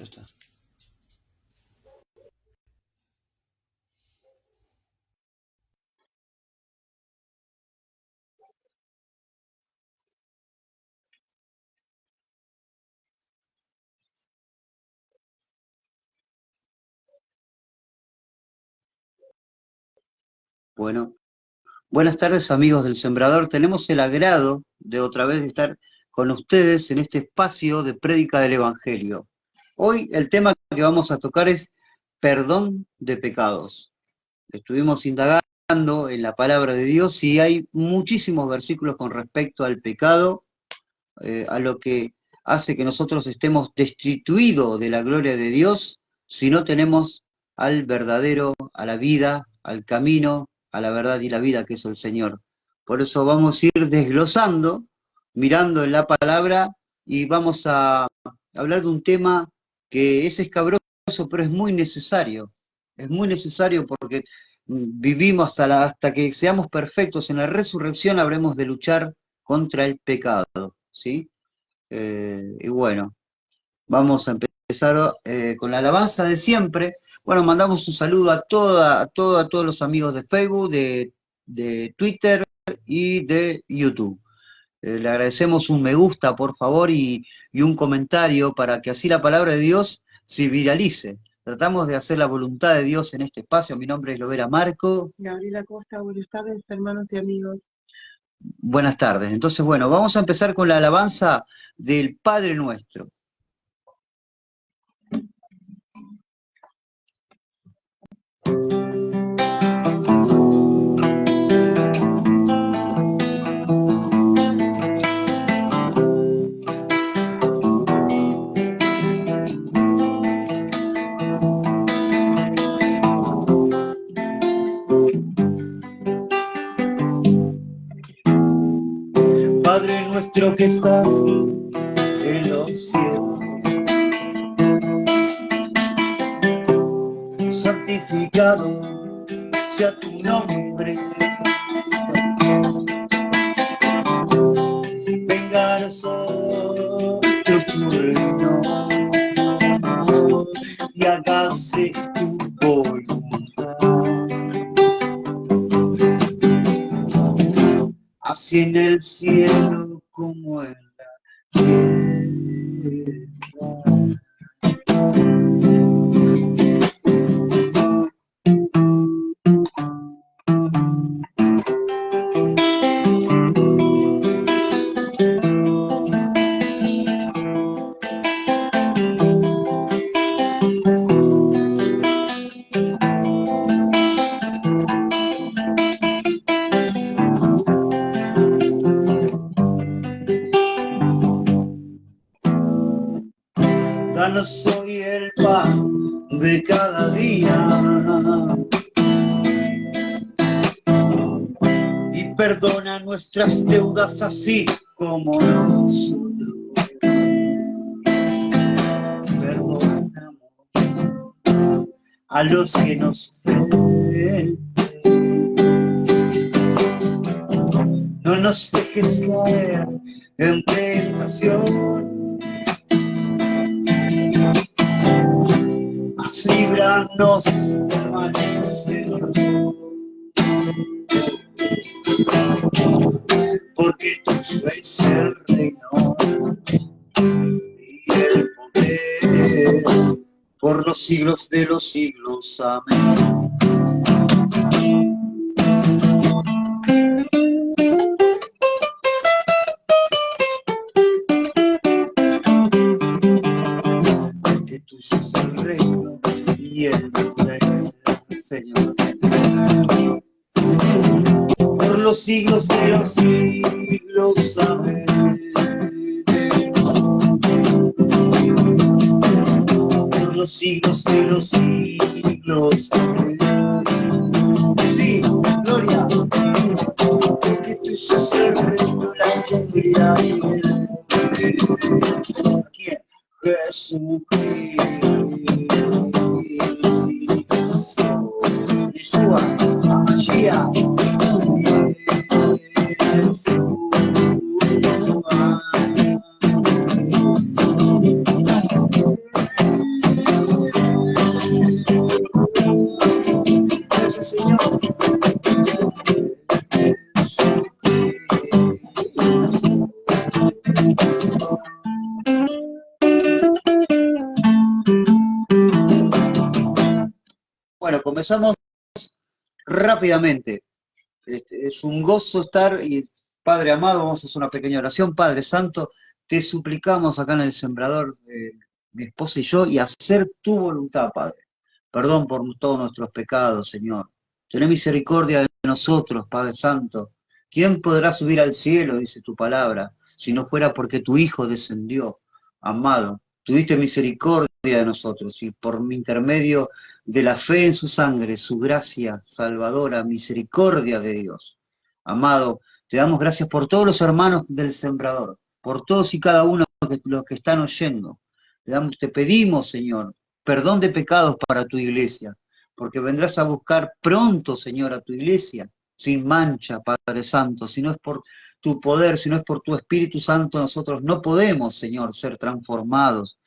Ya está. Bueno, buenas tardes amigos del Sembrador. Tenemos el agrado de otra vez estar con ustedes en este espacio de prédica del Evangelio. Hoy el tema que vamos a tocar es perdón de pecados. Estuvimos indagando en la palabra de Dios y hay muchísimos versículos con respecto al pecado, a lo que hace que nosotros estemos destituidos de la gloria de Dios si no tenemos al verdadero, a la vida, al camino, a la verdad y la vida que es el Señor. Por eso vamos a ir desglosando, mirando en la palabra y vamos a hablar de un tema que es escabroso, pero es muy necesario. Es muy necesario porque vivimos hasta que seamos perfectos. En la resurrección habremos de luchar contra el pecado, ¿sí? Y bueno, vamos a empezar con la alabanza de siempre. Bueno, mandamos un saludo a todos los amigos de Facebook, de Twitter y de YouTube. Le agradecemos un me gusta, por favor, y un comentario para que así la palabra de Dios se viralice. Tratamos de hacer la voluntad de Dios en este espacio. Mi nombre es Lovera Marco. Gabriela Costa, buenas tardes, hermanos y amigos. Buenas tardes. Entonces, bueno, vamos a empezar con la alabanza del Padre Nuestro. Padre nuestro que estás en los cielos, santificado sea tu nombre, venga a nosotros tu reino y hágase tu voluntad, así en el cielo como en la tierra. Danos hoy el pan de cada día y perdona nuestras deudas así como nosotros perdonamos a los que nos ofenden. No nos dejes caer en tentación, mas líbranos del mal, Señor. Porque tuyo es el reino y el poder por los siglos de los siglos. Amén. Porque tuyo es el reino y el poder, Señor, por los siglos de los siglos. Amén. Por los siglos de los siglos. Amén. Sí, gloria. Porque tuyo es el reino, la gloria y el poder. ¿Quién? Jesucristo. Yeshua, Mashiach, Yeshua. Bueno, comenzamos rápidamente. Es un gozo estar y, Padre amado, vamos a hacer una pequeña oración. Padre Santo, te suplicamos acá en el Sembrador, mi esposa y yo, y hacer tu voluntad, Padre. Perdón por todos nuestros pecados, Señor. Ten misericordia de nosotros, Padre Santo. ¿Quién podrá subir al cielo, dice tu palabra, si no fuera porque tu Hijo descendió? Amado, tuviste misericordia de nosotros y por mi intermedio de la fe en su sangre, su gracia salvadora, misericordia de Dios. Amado, te damos gracias por todos los hermanos del Sembrador, por todos y cada uno de los que están oyendo. Te pedimos, Señor, perdón de pecados para tu iglesia, porque vendrás a buscar pronto, Señor, a tu iglesia, sin mancha, Padre Santo. Si no es por tu poder, si no es por tu Espíritu Santo, nosotros no podemos, Señor, ser transformados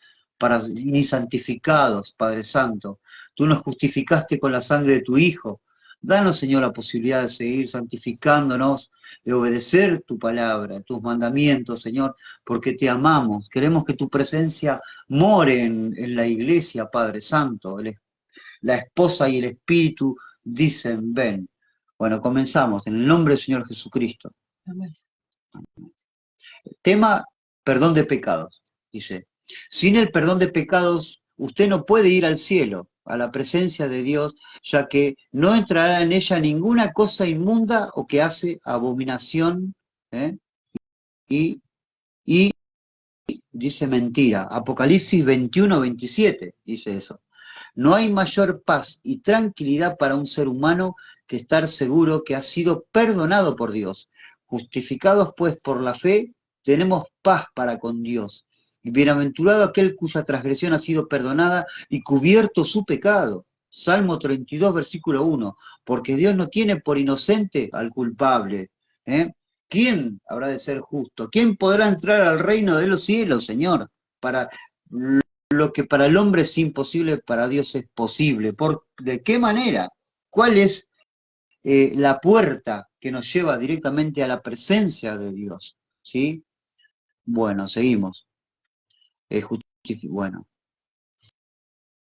ni santificados, Padre Santo. Tú nos justificaste con la sangre de tu Hijo. Danos, Señor, la posibilidad de seguir santificándonos, de obedecer tu palabra, tus mandamientos, Señor, porque te amamos. Queremos que tu presencia more en la iglesia, Padre Santo. La esposa y el Espíritu dicen, ven. Bueno, comenzamos en el nombre del Señor Jesucristo. Amén. Tema, perdón de pecados, dice. Sin el perdón de pecados, usted no puede ir al cielo, a la presencia de Dios, ya que no entrará en ella ninguna cosa inmunda o que hace abominación, ¿eh? y dice mentira. Apocalipsis 21-27 dice eso. No hay mayor paz y tranquilidad para un ser humano que estar seguro que ha sido perdonado por Dios. Justificados pues por la fe, tenemos paz para con Dios. Y bienaventurado aquel cuya transgresión ha sido perdonada y cubierto su pecado. Salmo 32, versículo 1. Porque Dios no tiene por inocente al culpable. ¿Eh? ¿Quién habrá de ser justo? ¿Quién podrá entrar al reino de los cielos, Señor? Para lo que para el hombre es imposible, para Dios es posible. ¿De qué manera? ¿Cuál es la puerta que nos lleva directamente a la presencia de Dios? ¿Sí? Bueno, seguimos. Bueno.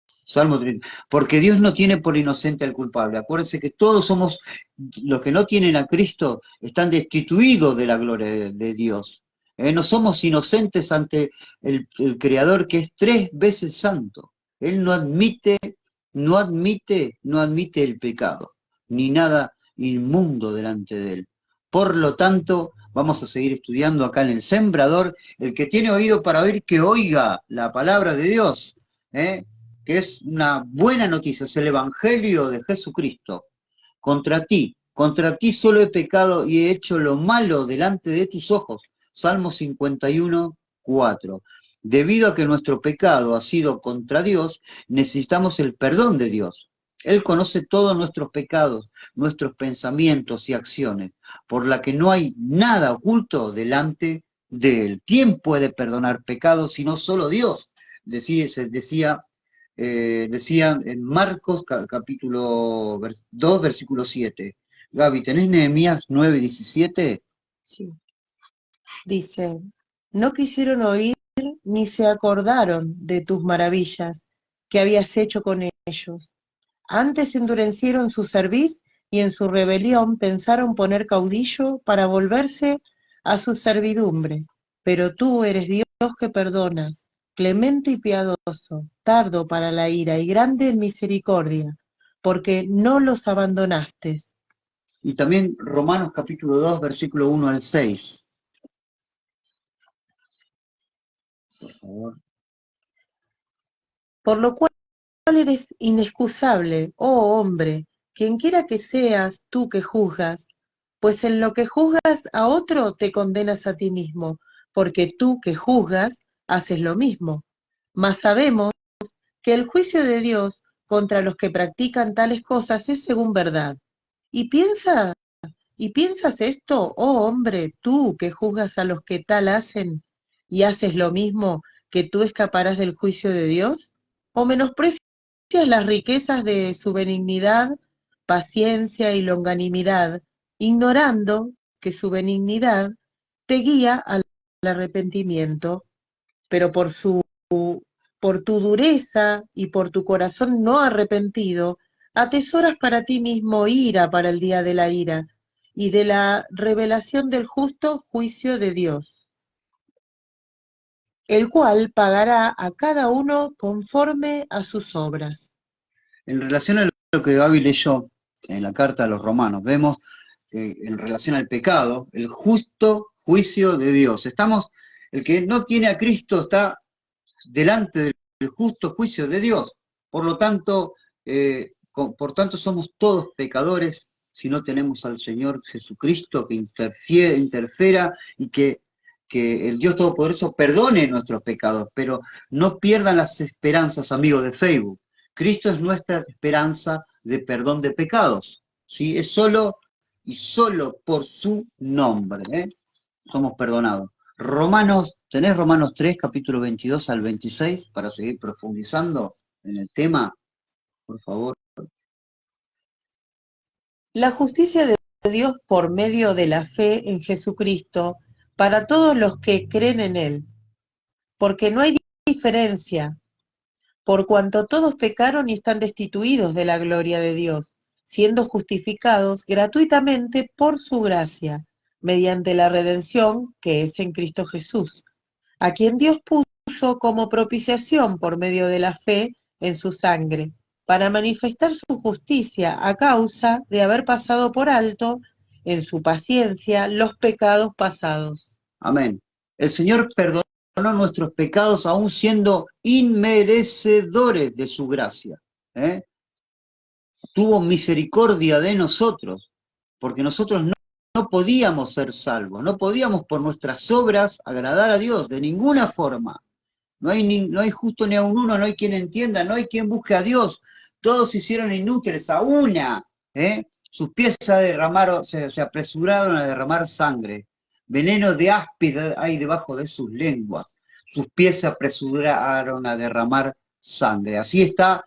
Salmo 30. Porque Dios no tiene por inocente al culpable. Acuérdense que todos somos, los que no tienen a Cristo, están destituidos de la gloria de Dios. No somos inocentes ante el Creador que es 3 veces santo. Él no admite el pecado, ni nada inmundo delante de él. Por lo tanto, vamos a seguir estudiando acá en el Sembrador. El que tiene oído para oír, que oiga la palabra de Dios, que es una buena noticia, es el Evangelio de Jesucristo. Contra ti solo he pecado y he hecho lo malo delante de tus ojos. Salmo 51, 4. Debido a que nuestro pecado ha sido contra Dios, necesitamos el perdón de Dios. Él conoce todos nuestros pecados, nuestros pensamientos y acciones, por la que no hay nada oculto delante de Él. ¿Quién puede perdonar pecados sino solo Dios? Decía en Marcos capítulo 2, versículo 7. Gaby, ¿tenés Nehemías 9:17? Sí. Dice, no quisieron oír ni se acordaron de tus maravillas que habías hecho con ellos. Antes endurecieron su cerviz y en su rebelión pensaron poner caudillo para volverse a su servidumbre. Pero tú eres Dios que perdonas, clemente y piadoso, tardo para la ira y grande en misericordia, porque no los abandonaste. Y también Romanos capítulo 2, versículo 1 al 6. Por favor. Por lo cual eres inexcusable, oh hombre, quienquiera que seas tú que juzgas, pues en lo que juzgas a otro te condenas a ti mismo, porque tú que juzgas haces lo mismo. Mas sabemos que el juicio de Dios contra los que practican tales cosas es según verdad. ¿Y piensas esto, oh hombre, tú que juzgas a los que tal hacen y haces lo mismo, que tú escaparás del juicio de Dios? ¿O menosprecias las riquezas de su benignidad, paciencia y longanimidad, ignorando que su benignidad te guía al arrepentimiento? Pero por tu dureza y por tu corazón no arrepentido, atesoras para ti mismo ira para el día de la ira y de la revelación del justo juicio de Dios, el cual pagará a cada uno conforme a sus obras. En relación a lo que Gaby leyó en la carta a los romanos, vemos en relación al pecado, el justo juicio de Dios. El que no tiene a Cristo está delante del justo juicio de Dios. Por lo tanto, por tanto somos todos pecadores si no tenemos al Señor Jesucristo que interfiera y que el Dios Todopoderoso perdone nuestros pecados, pero no pierdan las esperanzas, amigos de Facebook. Cristo es nuestra esperanza de perdón de pecados, ¿sí? Es solo y solo por su nombre, somos perdonados. ¿Tenés Romanos 3, capítulo 22 al 26 para seguir profundizando en el tema? Por favor. La justicia de Dios por medio de la fe en Jesucristo para todos los que creen en Él, porque no hay diferencia, por cuanto todos pecaron y están destituidos de la gloria de Dios, siendo justificados gratuitamente por su gracia, mediante la redención que es en Cristo Jesús, a quien Dios puso como propiciación por medio de la fe en su sangre, para manifestar su justicia a causa de haber pasado por alto, en su paciencia, los pecados pasados. Amén. El Señor perdonó nuestros pecados aún siendo inmerecedores de su gracia. Tuvo misericordia de nosotros, porque nosotros no podíamos ser salvos, no podíamos por nuestras obras agradar a Dios de ninguna forma. No hay justo ni a un uno, no hay quien entienda, no hay quien busque a Dios. Todos se hicieron inútiles a una. Sus pies se apresuraron a derramar sangre. Veneno de áspid hay debajo de sus lenguas. Sus pies se apresuraron a derramar sangre. Así está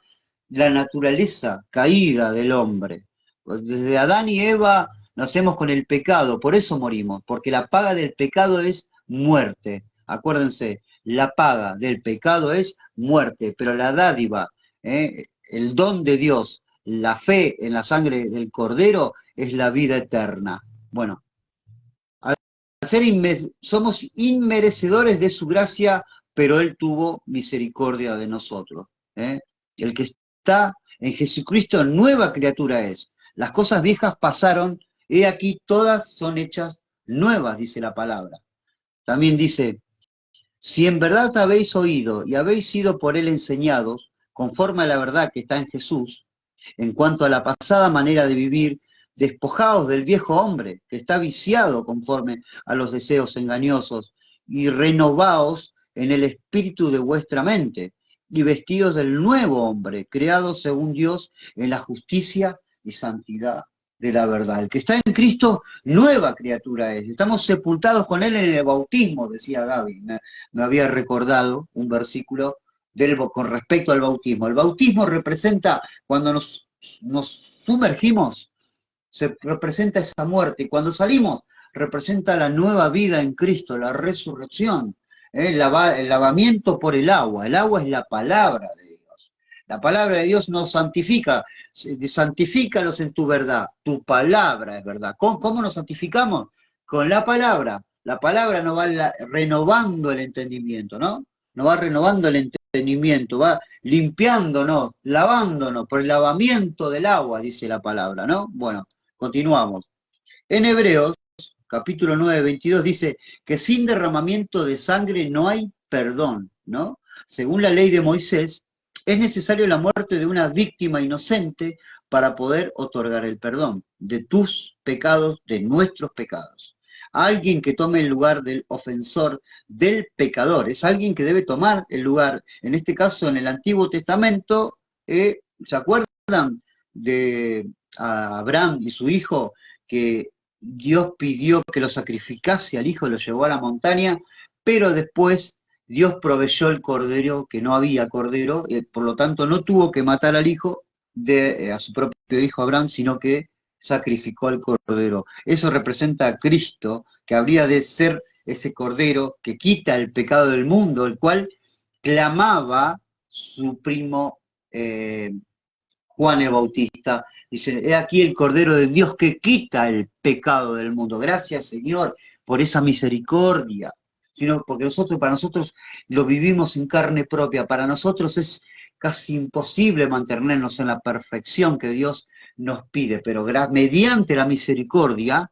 la naturaleza caída del hombre. Desde Adán y Eva nacemos con el pecado, por eso morimos, porque la paga del pecado es muerte. Acuérdense, la paga del pecado es muerte, pero la dádiva, el don de Dios, la fe en la sangre del Cordero es la vida eterna. Bueno, somos inmerecedores de su gracia, pero Él tuvo misericordia de nosotros. El que está en Jesucristo, nueva criatura es. Las cosas viejas pasaron, he aquí todas son hechas nuevas, dice la palabra. También dice, si en verdad habéis oído y habéis sido por Él enseñados, conforme a la verdad que está en Jesús, en cuanto a la pasada manera de vivir, despojaos del viejo hombre, que está viciado conforme a los deseos engañosos, y renovaos en el espíritu de vuestra mente, y vestidos del nuevo hombre, creado según Dios en la justicia y santidad de la verdad. El que está en Cristo, nueva criatura es. Estamos sepultados con Él en el bautismo, decía Gaby. Me había recordado un versículo con respecto al bautismo. El bautismo representa, cuando nos sumergimos, se representa esa muerte. Y cuando salimos, representa la nueva vida en Cristo, la resurrección. El lavamiento por el agua. El agua es la palabra de Dios. La palabra de Dios nos santifica. Santifícalos en tu verdad. Tu palabra es verdad. ¿Cómo nos santificamos? Con la palabra. La palabra nos va renovando el entendimiento, ¿no? Nos va renovando el entendimiento, va limpiándonos, lavándonos por el lavamiento del agua, dice la palabra, ¿no? Bueno, continuamos. En Hebreos, capítulo 9, 22, dice que sin derramamiento de sangre no hay perdón, ¿no? Según la ley de Moisés, es necesario la muerte de una víctima inocente para poder otorgar el perdón de tus pecados, de nuestros pecados. Alguien que tome el lugar del ofensor, del pecador, es alguien que debe tomar el lugar, en este caso en el Antiguo Testamento, ¿se acuerdan de Abraham y su hijo, que Dios pidió que lo sacrificase al hijo, lo llevó a la montaña, pero después Dios proveyó el cordero, que no había cordero, por lo tanto no tuvo que matar al hijo, a su propio hijo Abraham, sino que sacrificó al cordero. Eso representa a Cristo, que habría de ser ese cordero que quita el pecado del mundo, el cual clamaba su primo Juan el Bautista, dice, he aquí el Cordero de Dios que quita el pecado del mundo. Gracias, Señor, por esa misericordia. Sino porque para nosotros lo vivimos en carne propia. Para nosotros es casi imposible mantenernos en la perfección que Dios nos pide, pero mediante la misericordia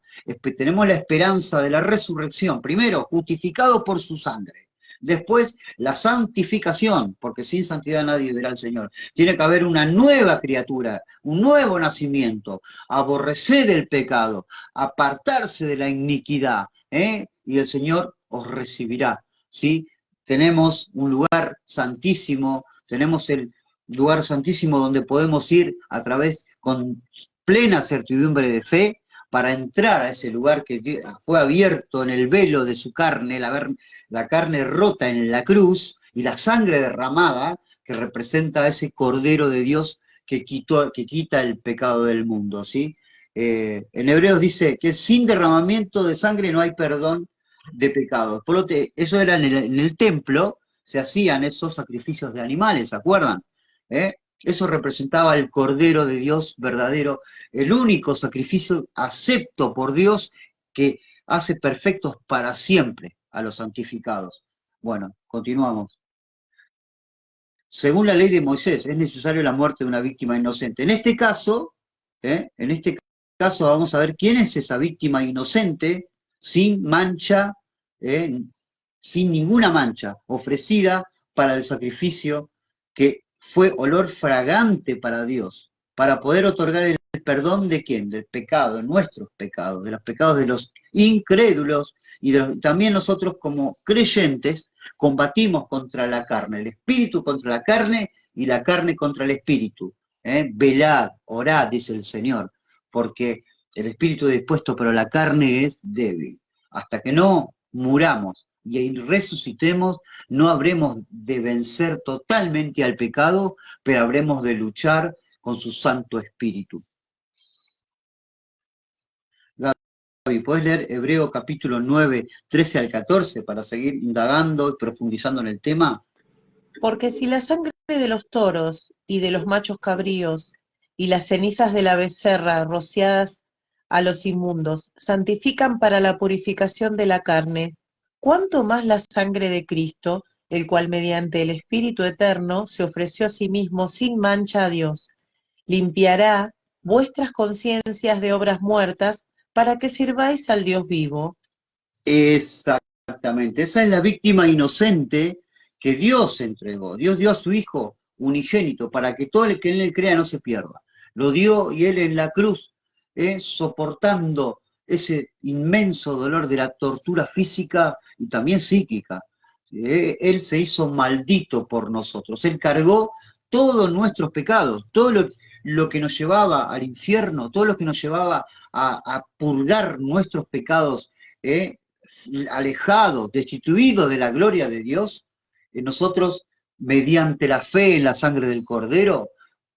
tenemos la esperanza de la resurrección. Primero, justificado por su sangre. Después, la santificación, porque sin santidad nadie verá al Señor. Tiene que haber una nueva criatura, un nuevo nacimiento, aborrecer el pecado, apartarse de la iniquidad, y el Señor os recibirá, ¿sí? Tenemos un lugar santísimo, tenemos el lugar santísimo donde podemos ir a través, con plena certidumbre de fe, para entrar a ese lugar que fue abierto en el velo de su carne, la carne rota en la cruz y la sangre derramada que representa a ese Cordero de Dios que quita el pecado del mundo, ¿sí? En Hebreos dice que sin derramamiento de sangre no hay perdón de pecados. Por lo que eso era en el templo, se hacían esos sacrificios de animales, ¿se acuerdan? Eso representaba el Cordero de Dios verdadero, el único sacrificio acepto por Dios que hace perfectos para siempre a los santificados. Bueno, continuamos. Según la ley de Moisés, es necesario la muerte de una víctima inocente. En este caso vamos a ver quién es esa víctima inocente, sin mancha, sin ninguna mancha, ofrecida para el sacrificio que fue olor fragante para Dios, para poder otorgar el perdón de quién, del pecado, de nuestros pecados, de los pecados de los incrédulos, y también nosotros como creyentes combatimos contra la carne, el espíritu contra la carne y la carne contra el espíritu. Velad, orad, dice el Señor, porque el espíritu es dispuesto, pero la carne es débil. Hasta que no muramos y resucitemos, no habremos de vencer totalmente al pecado, pero habremos de luchar con su Santo Espíritu. Gaby, ¿puedes leer Hebreo capítulo 9, 13 al 14 para seguir indagando y profundizando en el tema? Porque si la sangre de los toros y de los machos cabríos y las cenizas de la becerra rociadas a los inmundos santifican para la purificación de la carne, ¿cuánto más la sangre de Cristo, el cual mediante el Espíritu Eterno se ofreció a sí mismo sin mancha a Dios, limpiará vuestras conciencias de obras muertas para que sirváis al Dios vivo? Exactamente, esa es la víctima inocente que Dios entregó. Dios dio a su Hijo unigénito para que todo el que en él crea no se pierda. Lo dio y él en la cruz, soportando ese inmenso dolor de la tortura física y también psíquica. Él se hizo maldito por nosotros. Él cargó todos nuestros pecados, todo lo que nos llevaba al infierno, todo lo que nos llevaba a purgar nuestros pecados, alejados, destituidos de la gloria de Dios. Nosotros, mediante la fe en la sangre del Cordero,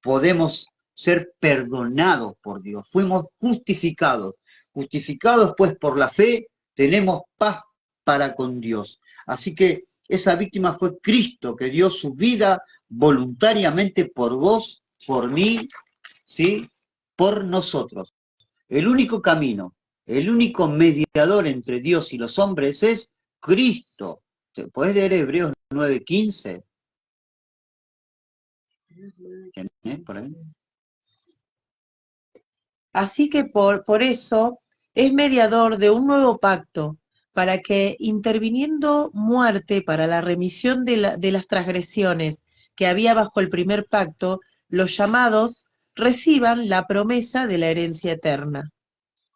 podemos ser perdonados por Dios. Fuimos justificados. Justificados pues por la fe, tenemos paz para con Dios. Así que esa víctima fue Cristo, que dio su vida voluntariamente por vos, por mí, ¿sí? Por nosotros. El único camino, el único mediador entre Dios y los hombres es Cristo. ¿Puedes leer Hebreos 9:15? ¿Tenés por ahí? Así que por eso es mediador de un nuevo pacto, para que, interviniendo muerte para la remisión de las transgresiones que había bajo el primer pacto, los llamados reciban la promesa de la herencia eterna.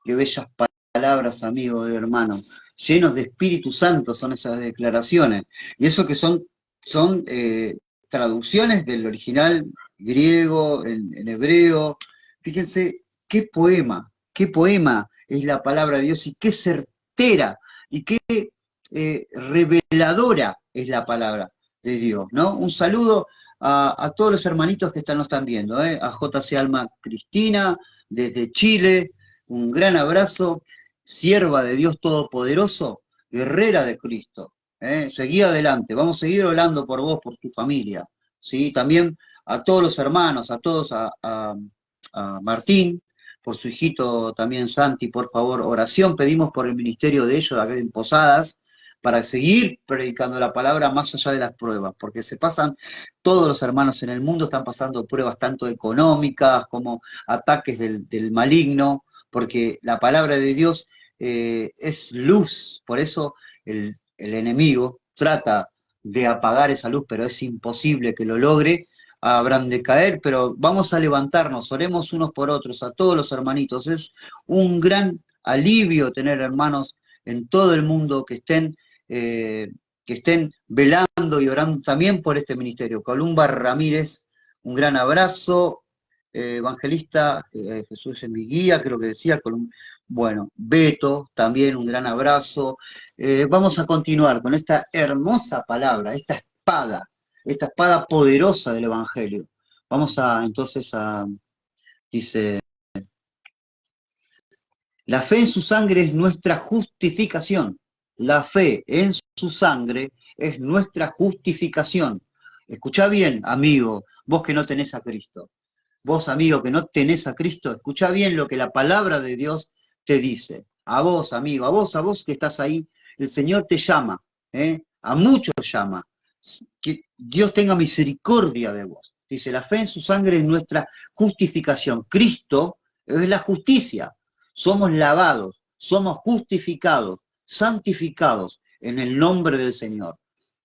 Qué bellas palabras, amigos y hermanos. Llenos de Espíritu Santo son esas declaraciones. Y eso que son traducciones del original griego, en hebreo. Fíjense qué poema es la palabra de Dios y qué certera y qué reveladora es la palabra de Dios, ¿no? Un saludo a todos los hermanitos que nos están viendo, a JC Alma Cristina, desde Chile, un gran abrazo, sierva de Dios Todopoderoso, guerrera de Cristo. Seguí adelante, vamos a seguir orando por vos, por tu familia, ¿sí? También a todos los hermanos, a todos, a Martín, por su hijito también Santi, por favor, oración pedimos por el ministerio de ellos acá en Posadas, para seguir predicando la palabra más allá de las pruebas, porque se pasan, todos los hermanos en el mundo están pasando pruebas tanto económicas como ataques del maligno, porque la palabra de Dios es luz, por eso el enemigo trata de apagar esa luz, pero es imposible que lo logre, habrán de caer, pero vamos a levantarnos, oremos unos por otros, a todos los hermanitos, es un gran alivio tener hermanos en todo el mundo eh, que estén velando y orando también por este ministerio. Columba Ramírez, un gran abrazo, evangelista, Jesús es mi guía, creo que decía, bueno, Beto, también un gran abrazo. Vamos a continuar con esta hermosa palabra, esta espada poderosa del Evangelio. Vamos a, entonces, dice, la fe en su sangre es nuestra justificación. La fe en su sangre es nuestra justificación. Escuchá bien, amigo, vos que no tenés a Cristo. Vos, amigo, que no tenés a Cristo, escuchá bien lo que la palabra de Dios te dice. A vos, amigo, a vos que estás ahí, el Señor te llama, a muchos llama. Que Dios tenga misericordia de vos. Dice, la fe en su sangre es nuestra justificación. Cristo es la justicia. Somos lavados, somos justificados, santificados en el nombre del Señor.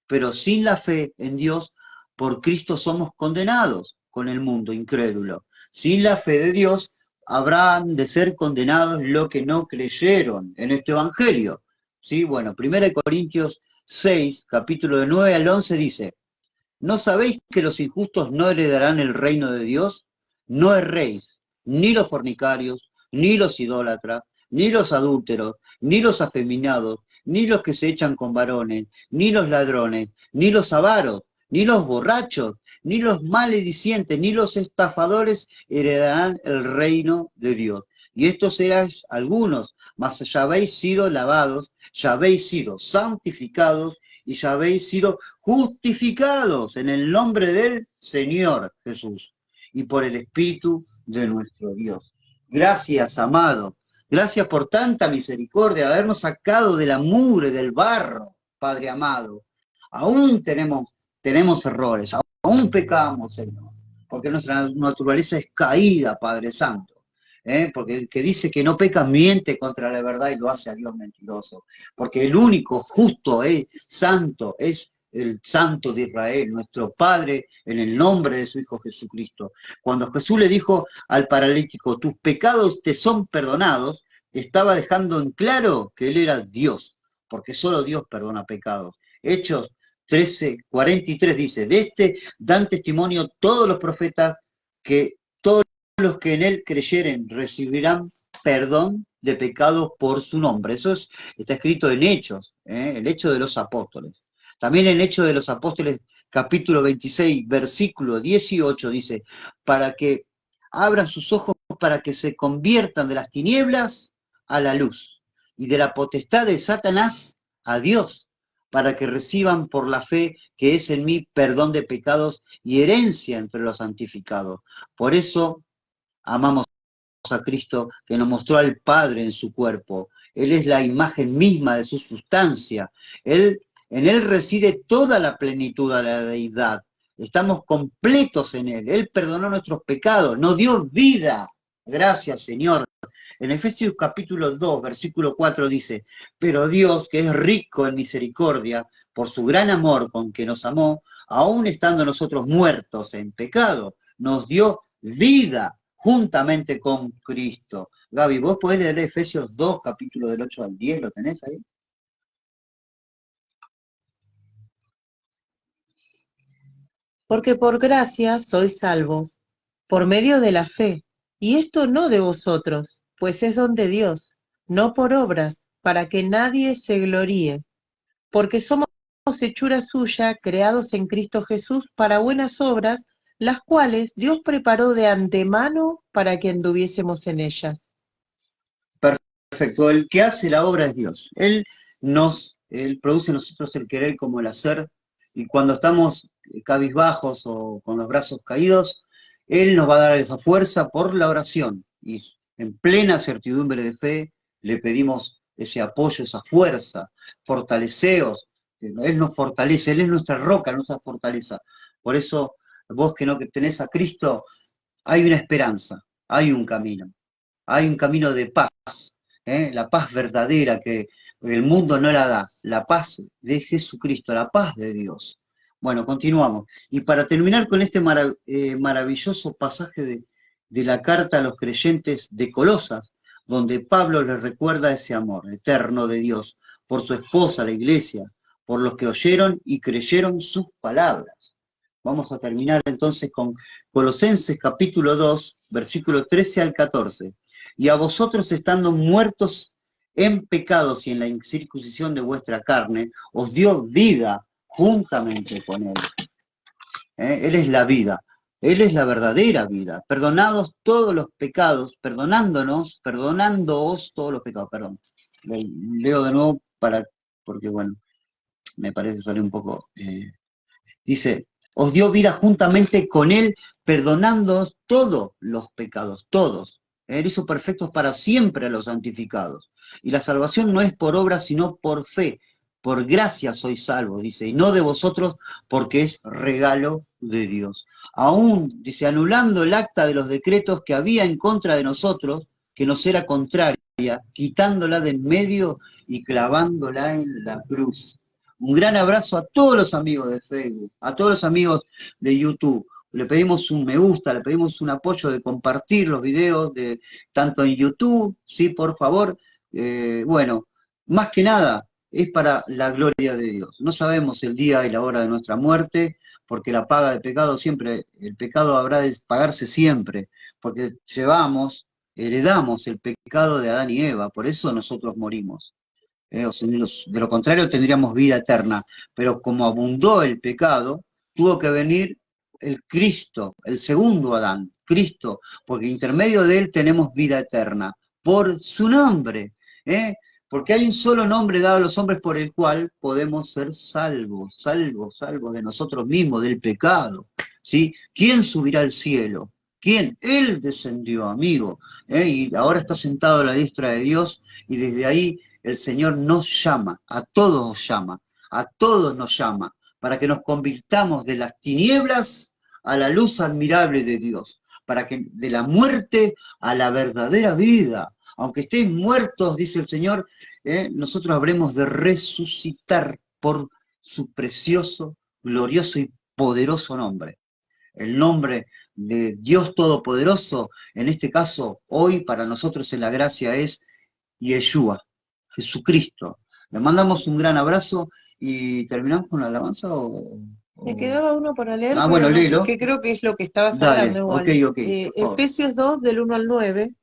Pero sin la fe en Dios, por Cristo somos condenados con el mundo incrédulo. Sin la fe de Dios, habrán de ser condenados los que no creyeron en este Evangelio. ¿Sí? Bueno, 1 Corintios 6, capítulo de 9 al 11 dice, ¿no sabéis que los injustos no heredarán el reino de Dios? No erréis, ni los fornicarios, ni los idólatras, ni los adúlteros, ni los afeminados, ni los que se echan con varones, ni los ladrones, ni los avaros, ni los borrachos, ni los maledicientes, ni los estafadores heredarán el reino de Dios. Y estos seráis algunos, mas ya habéis sido lavados, ya habéis sido santificados, y ya habéis sido justificados en el nombre del Señor Jesús y por el Espíritu de nuestro Dios. Gracias, amado. Gracias por tanta misericordia, de habernos sacado de la mugre, del barro, Padre amado. Aún tenemos errores, aún pecamos, Señor, porque nuestra naturaleza es caída, Padre Santo. Porque el que dice que no peca miente contra la verdad y lo hace a Dios mentiroso, porque el único justo santo es el Santo de Israel, nuestro Padre, en el nombre de su Hijo Jesucristo. Cuando Jesús le dijo al paralítico, tus pecados te son perdonados, estaba dejando en claro que él era Dios, porque solo Dios perdona pecados. Hechos 13:43 dice, de este dan testimonio todos los profetas que todos los que en él creyeren recibirán perdón de pecados por su nombre. Eso está escrito en Hechos, el Hecho de los Apóstoles. También en Hechos de los Apóstoles, capítulo 26, versículo 18, dice, para que abran sus ojos para que se conviertan de las tinieblas a la luz y de la potestad de Satanás a Dios, para que reciban por la fe que es en mí perdón de pecados y herencia entre los santificados. Por eso amamos a Cristo que nos mostró al Padre en su cuerpo. Él es la imagen misma de su sustancia. En Él reside toda la plenitud de la deidad. Estamos completos en Él. Él perdonó nuestros pecados, nos dio vida. Gracias, Señor. En Efesios capítulo 2, versículo 4 dice, pero Dios, que es rico en misericordia, por su gran amor con que nos amó, aun estando nosotros muertos en pecado, nos dio vida juntamente con Cristo. Gaby, ¿vos podés leer Efesios 2, capítulo del 8 al 10? ¿Lo tenés ahí? Porque por gracia sois salvos, por medio de la fe, y esto no de vosotros, pues es don de Dios, no por obras, para que nadie se gloríe, porque somos hechura suya, creados en Cristo Jesús para buenas obras, las cuales Dios preparó de antemano para que anduviésemos en ellas. Perfecto, el que hace la obra es Dios. Él produce en nosotros el querer como el hacer, Y cuando estamos cabizbajos o con los brazos caídos, Él nos va a dar esa fuerza por la oración. Y en plena certidumbre de fe le pedimos ese apoyo, esa fuerza, fortaleceos. Él nos fortalece, Él es nuestra roca, nuestra fortaleza. Por eso, vos que tenés a Cristo, hay una esperanza, hay un camino de paz, ¿eh? La paz verdadera que el mundo no la da, la paz de Jesucristo, la paz de Dios. Bueno, continuamos. Y para terminar con este maravilloso pasaje de la carta a los creyentes de Colosas, donde Pablo les recuerda ese amor eterno de Dios por su esposa, la iglesia, por los que oyeron y creyeron sus palabras. Vamos a terminar entonces con Colosenses capítulo 2, versículo 13 al 14. Y a vosotros estando muertos en pecados y en la incircuncisión de vuestra carne, os dio vida juntamente con Él. Él es la vida, Él es la verdadera vida. Perdonados todos los pecados, perdonándoos todos los pecados, perdón. Leo de nuevo porque bueno, me parece salir un poco... dice, os dio vida juntamente con Él, perdonándoos todos los pecados, todos. Él hizo perfectos para siempre a los santificados. Y la salvación no es por obra, sino por fe. Por gracia sois salvos, dice, y no de vosotros, porque es regalo de Dios. Aún, dice, anulando el acta de los decretos que había en contra de nosotros, que nos era contraria, quitándola de en medio y clavándola en la cruz. Un gran abrazo a todos los amigos de Facebook, a todos los amigos de YouTube. Le pedimos un me gusta, le pedimos un apoyo de compartir los videos, tanto en YouTube, sí, por favor. Bueno, más que nada, es para la gloria de Dios. No sabemos el día y la hora de nuestra muerte, porque la paga del pecado siempre, el pecado habrá de pagarse siempre, porque heredamos el pecado de Adán y Eva, por eso nosotros morimos. O sea, de lo contrario tendríamos vida eterna, pero como abundó el pecado, tuvo que venir el Cristo, el segundo Adán, Cristo, porque intermedio de él tenemos vida eterna, por su nombre, ¿eh? Porque hay un solo nombre dado a los hombres por el cual podemos ser salvos de nosotros mismos, del pecado, ¿sí? ¿Quién subirá al cielo? ¿Quién? Él descendió, amigo, y ahora está sentado a la diestra de Dios, y desde ahí el Señor nos llama, a todos nos llama, para que nos convirtamos de las tinieblas a la luz admirable de Dios, para que de la muerte a la verdadera vida, aunque estéis muertos, dice el Señor, nosotros habremos de resucitar por su precioso, glorioso y poderoso nombre. El nombre de Dios Todopoderoso, en este caso, hoy para nosotros en la gracia es Yeshua, Jesucristo. Le mandamos un gran abrazo y terminamos con la alabanza Me quedaba uno para leer, Ah, pero bueno, no, léelo. que creo que es lo que estabas Dale, hablando ok, igual. ok, por favor. Efesios 2, del 1 al 9,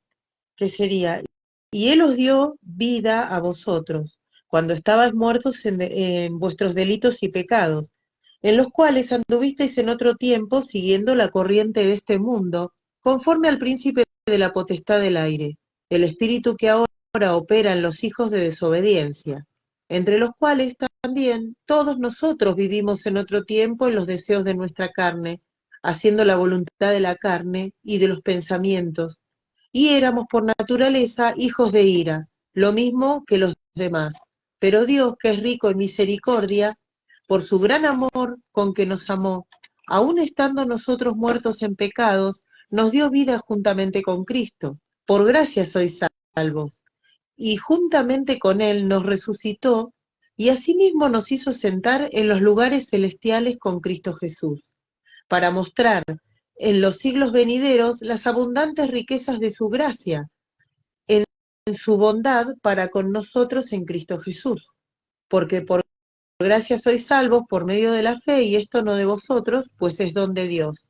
que sería, y Él os dio vida a vosotros, cuando estabais muertos en vuestros delitos y pecados, en los cuales anduvisteis en otro tiempo siguiendo la corriente de este mundo, conforme al príncipe de la potestad del aire, el espíritu que ahora opera en los hijos de desobediencia, entre los cuales también todos nosotros vivimos en otro tiempo en los deseos de nuestra carne, haciendo la voluntad de la carne y de los pensamientos, y éramos por naturaleza hijos de ira, lo mismo que los demás. Pero Dios, que es rico en misericordia, por su gran amor con que nos amó, aun estando nosotros muertos en pecados, nos dio vida juntamente con Cristo. Por gracia sois salvos. Y juntamente con Él nos resucitó, y asimismo nos hizo sentar en los lugares celestiales con Cristo Jesús, para mostrar en los siglos venideros las abundantes riquezas de su gracia, en su bondad para con nosotros en Cristo Jesús. Porque por gracia sois salvos por medio de la fe, y esto no de vosotros, pues es don de Dios,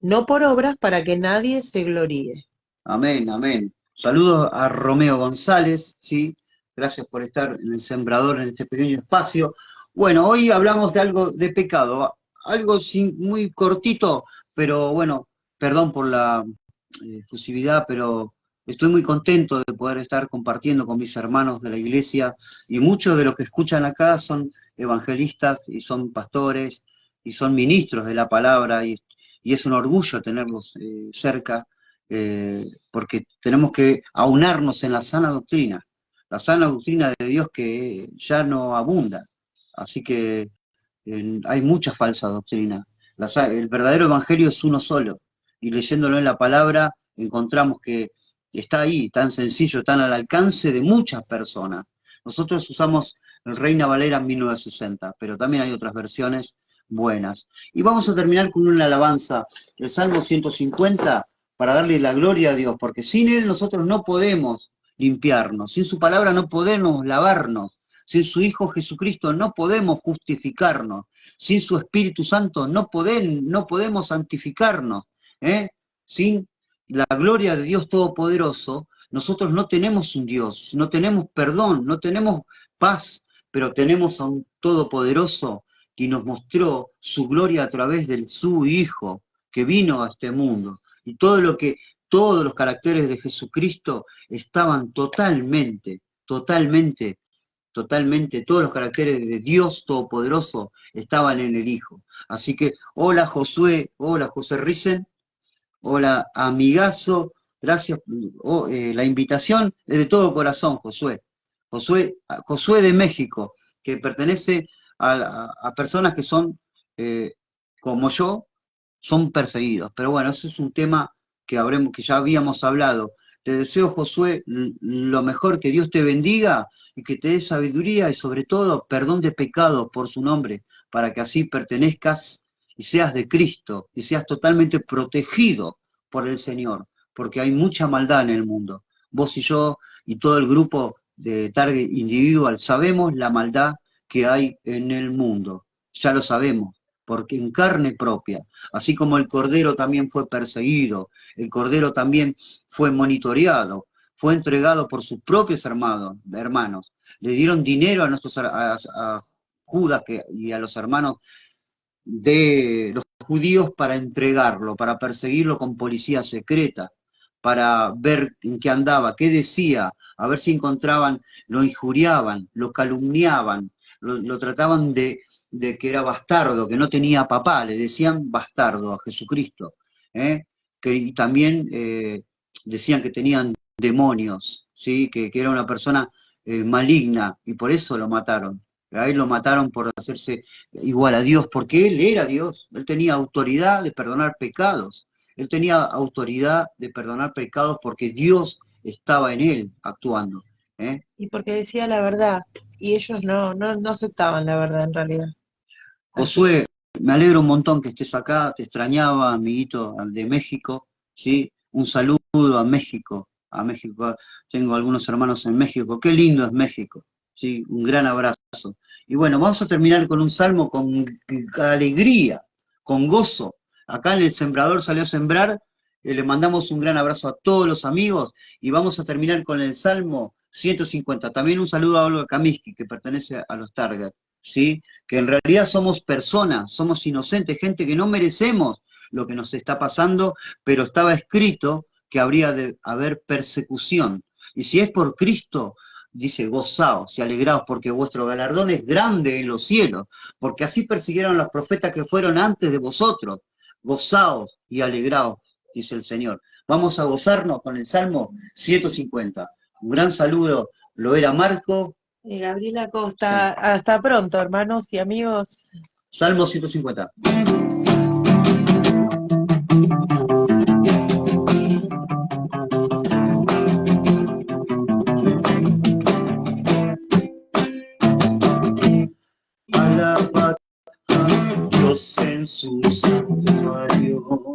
no por obras para que nadie se gloríe. Amén, amén. Saludos a Romeo González, ¿sí? Gracias por estar en el Sembrador en este pequeño espacio. Bueno, hoy hablamos de algo de pecado, algo muy cortito, pero bueno, perdón por la fusividad, pero Estoy muy contento de poder estar compartiendo con mis hermanos de la iglesia, y muchos de los que escuchan acá son evangelistas y son pastores y son ministros de la palabra, y es un orgullo tenerlos cerca, porque tenemos que aunarnos en la sana doctrina de Dios que ya no abunda. Así que hay mucha falsa doctrina. El verdadero evangelio es uno solo, y leyéndolo en la palabra encontramos que está ahí, tan sencillo, tan al alcance de muchas personas. Nosotros usamos el Reina Valera 1960, pero también hay otras versiones buenas. Y vamos a terminar con una alabanza, el Salmo 150, para darle la gloria a Dios, porque sin Él nosotros no podemos limpiarnos, sin su palabra no podemos lavarnos, sin su Hijo Jesucristo no podemos justificarnos, sin su Espíritu Santo no podemos santificarnos, ¿eh? Sin la gloria de Dios Todopoderoso, nosotros no tenemos un Dios, no tenemos perdón, no tenemos paz, pero tenemos a un Todopoderoso que nos mostró su gloria a través de su Hijo, que vino a este mundo. Y todos los caracteres de Jesucristo estaban totalmente, todos los caracteres de Dios Todopoderoso estaban en el Hijo. Así que, hola Josué Risen, hola amigazo, gracias, la invitación es de todo corazón, Josué. Josué de México, que pertenece a personas que son, como yo, son perseguidos. Pero bueno, eso es un tema que ya habíamos hablado. Te deseo, Josué, lo mejor, que Dios te bendiga y que te dé sabiduría y sobre todo perdón de pecados por su nombre, para que así pertenezcas y seas de Cristo y seas totalmente protegido por el Señor, porque hay mucha maldad en el mundo. Vos y yo y todo el grupo de Target Individual sabemos la maldad que hay en el mundo, ya lo sabemos, porque en carne propia, así como el Cordero también fue perseguido, el Cordero también fue monitoreado, fue entregado por sus propios hermanos. Le dieron dinero a Judas y a los hermanos de los judíos para entregarlo, para perseguirlo con policía secreta, para ver en qué andaba, qué decía, a ver si encontraban, lo injuriaban, lo calumniaban, lo trataban de que era bastardo, que no tenía papá, le decían bastardo a Jesucristo, y también decían que tenían demonios, ¿sí? que era una persona maligna, y por eso lo mataron. A él lo mataron por hacerse igual a Dios, porque él era Dios, él tenía autoridad de perdonar pecados, él tenía autoridad de perdonar pecados porque Dios estaba en él actuando. Y porque decía la verdad, y ellos no aceptaban la verdad en realidad. Josué, me alegro un montón que estés acá, te extrañaba, amiguito de México, ¿sí? Un saludo a México, tengo algunos hermanos en México, qué lindo es México, ¿sí? Un gran abrazo. Y bueno, vamos a terminar con un salmo con alegría, con gozo. Acá en El Sembrador salió a sembrar, le mandamos un gran abrazo a todos los amigos, y vamos a terminar con el Salmo 150. También un saludo a Olga Kaminsky, que pertenece a los Target, ¿sí? Que en realidad somos personas, somos inocentes, gente que no merecemos lo que nos está pasando, pero estaba escrito que habría de haber persecución. Y si es por Cristo, dice, gozaos y alegraos, porque vuestro galardón es grande en los cielos, porque así persiguieron a los profetas que fueron antes de vosotros. Gozaos y alegraos, dice el Señor. Vamos a gozarnos con el Salmo 150. Un gran saludo, lo era Marco. Gabriela Costa, sí. Hasta pronto, hermanos y amigos. Salmo 150. Alabad a Dios en su santuario,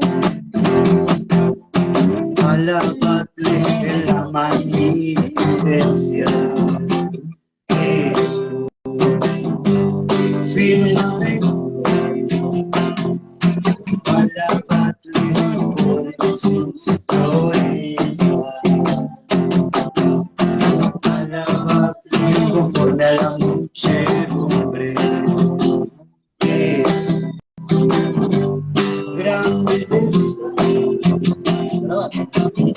alabadle en la magnificencia. Firmamento, alabadle por sus proezas, alabadle conforme a la muchedumbre. Grande es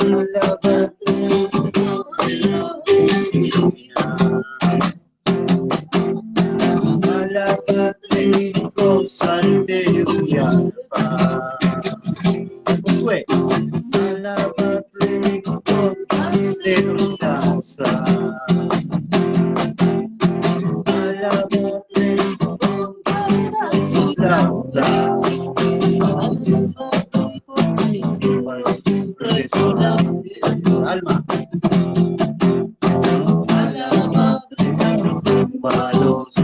alabadle Alma. Palos,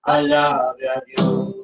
alabe a Dios.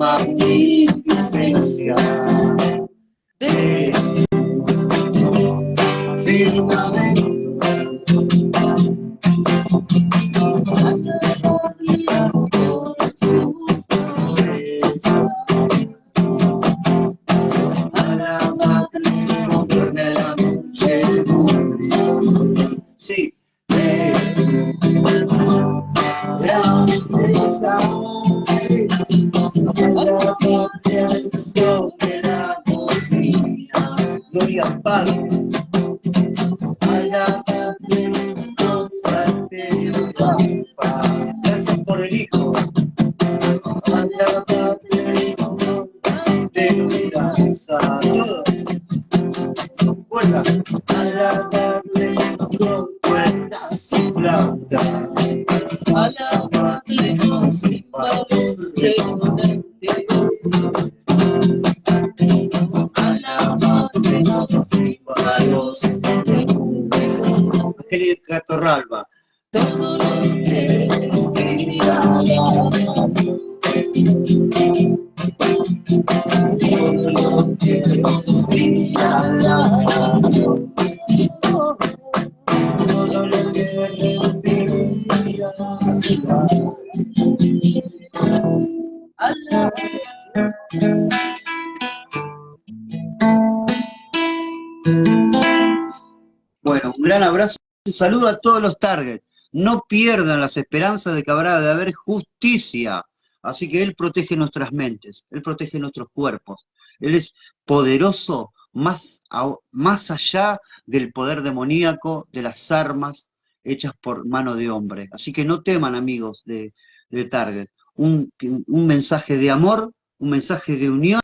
Magnificencia de firmamento, por sus flores, a la madre conforme a la muchedumbre, sí, de grandes amores. A la patria sobre la voz mía, gloria al Padre. A la patria con salterio pampa, gracias por el Hijo. A la patria de esperanza, todo. Cuerda. A la patria con cuerdas y flauta. A la patria con címbalos resonantes. A la patria con címbalos resonantes. Angélica Torralba. Todo lo que respira la todo lo que respira la todo lo que respira la Bueno, un gran abrazo y saludo a todos los targets. No pierdan las esperanzas de que habrá de haber justicia. Así que Él protege nuestras mentes, Él protege nuestros cuerpos. Él es poderoso más allá del poder demoníaco, de las armas hechas por mano de hombre. Así que no teman, amigos de Target. Un mensaje de amor, un mensaje de unión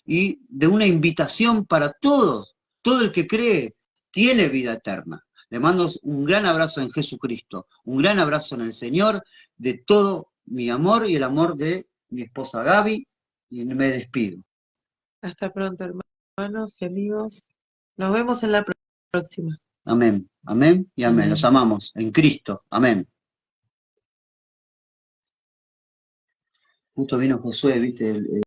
y de una invitación para todos. Todo el que cree tiene vida eterna. Le mando un gran abrazo en Jesucristo, un gran abrazo en el Señor, de todo mi amor y el amor de mi esposa Gaby, y me despido. Hasta pronto, hermanos y amigos. Nos vemos en la próxima. Amén, amén y amén. Los amamos en Cristo. Amén. Justo vino Josué, viste,